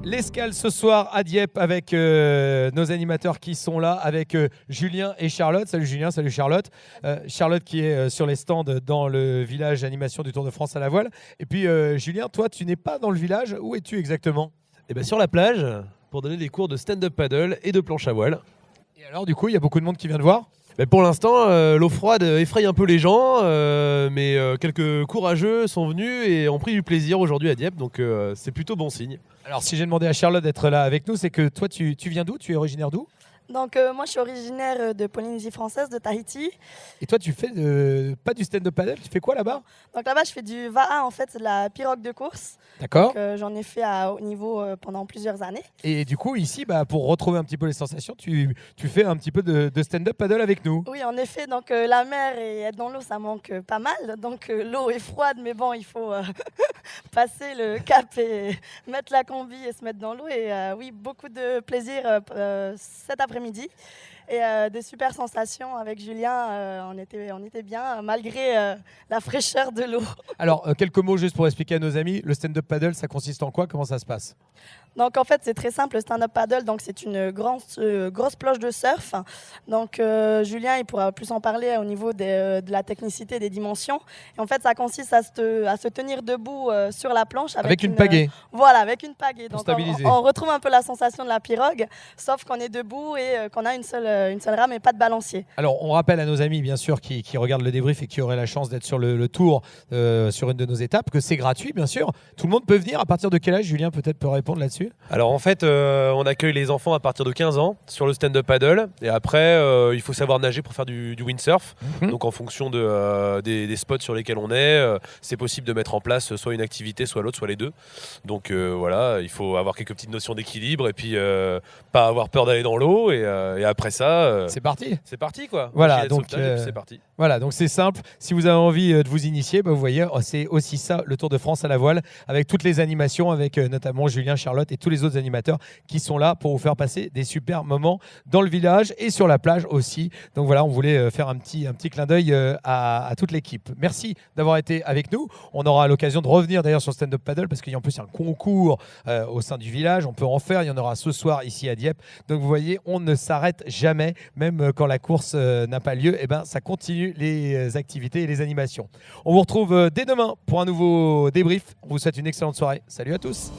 L'escale ce soir à Dieppe avec nos animateurs qui sont là, avec Julien et Charlotte. Salut Julien, salut Charlotte. Charlotte qui est sur les stands dans le village animation du Tour de France à la voile. Et puis Julien, toi tu n'es pas dans le village, où es-tu exactement? Eh bien, sur la plage, pour donner des cours de stand-up paddle et de planche à voile. Et alors du coup, il y a beaucoup de monde qui vient te voir? Mais pour l'instant, l'eau froide effraie un peu les gens, mais quelques courageux sont venus et ont pris du plaisir aujourd'hui à Dieppe, donc c'est plutôt bon signe. Alors si j'ai demandé à Charlotte d'être là avec nous, c'est que toi tu viens d'où? Tu es originaire d'où? Donc moi je suis originaire de Polynésie française, de Tahiti. Et toi tu fais pas du stand-up paddle, tu fais quoi là-bas? Donc là-bas je fais du VAA, en fait c'est de la pirogue de course. D'accord. J'en ai fait à haut niveau pendant plusieurs années. Et du coup ici, pour retrouver un petit peu les sensations, tu fais un petit peu de stand-up paddle avec nous. Oui en effet, donc la mer et être dans l'eau ça manque pas mal. Donc l'eau est froide mais bon il faut passer le cap et mettre la combi et se mettre dans l'eau. Et oui, beaucoup de plaisir cet après-midi. Et des super sensations avec Julien, on était bien malgré la fraîcheur de l'eau. Alors quelques mots juste pour expliquer à nos amis, le stand-up paddle ça consiste en quoi? Comment ça se passe? Donc en fait c'est très simple, le stand-up paddle, donc c'est une grosse planche de surf. Donc Julien il pourra plus en parler au niveau de la technicité des dimensions. Et en fait ça consiste à se tenir debout sur la planche avec une pagaie. Voilà, avec une pagaie. Pour Donc stabiliser. on retrouve un peu la sensation de la pirogue, sauf qu'on est debout et qu'on a une seule rame et pas de balancier. Alors on rappelle à nos amis bien sûr qui regardent le débrief et qui auraient la chance d'être sur le tour sur une de nos étapes, que c'est gratuit bien sûr. Tout le monde peut venir. À partir de quel âge? Julien peut-être peut répondre là-dessus. Alors en fait, on accueille les enfants à partir de 15 ans sur le stand-up paddle, et après il faut savoir nager pour faire du windsurf. Donc en fonction des spots sur lesquels on est, c'est possible de mettre en place soit une activité, soit l'autre, soit les deux. Donc voilà, il faut avoir quelques petites notions d'équilibre et puis pas avoir peur d'aller dans l'eau, et après ça c'est parti. C'est parti quoi. Voilà, donc c'est parti. Voilà, donc c'est simple. Si vous avez envie de vous initier, vous voyez, c'est aussi ça le Tour de France à la voile, avec toutes les animations, avec notamment Julien, Charlotte et tous les autres animateurs qui sont là pour vous faire passer des super moments dans le village et sur la plage aussi. Donc voilà, on voulait faire un petit clin d'œil à toute l'équipe. Merci d'avoir été avec nous. On aura l'occasion de revenir d'ailleurs sur Stand Up Paddle parce qu'il y a en plus un concours au sein du village. On peut en faire, il y en aura ce soir ici à Dieppe. Donc vous voyez, on ne s'arrête jamais, même quand la course n'a pas lieu. Et ben, ça continue les activités et les animations. On vous retrouve dès demain pour un nouveau débrief. On vous souhaite une excellente soirée. Salut à tous.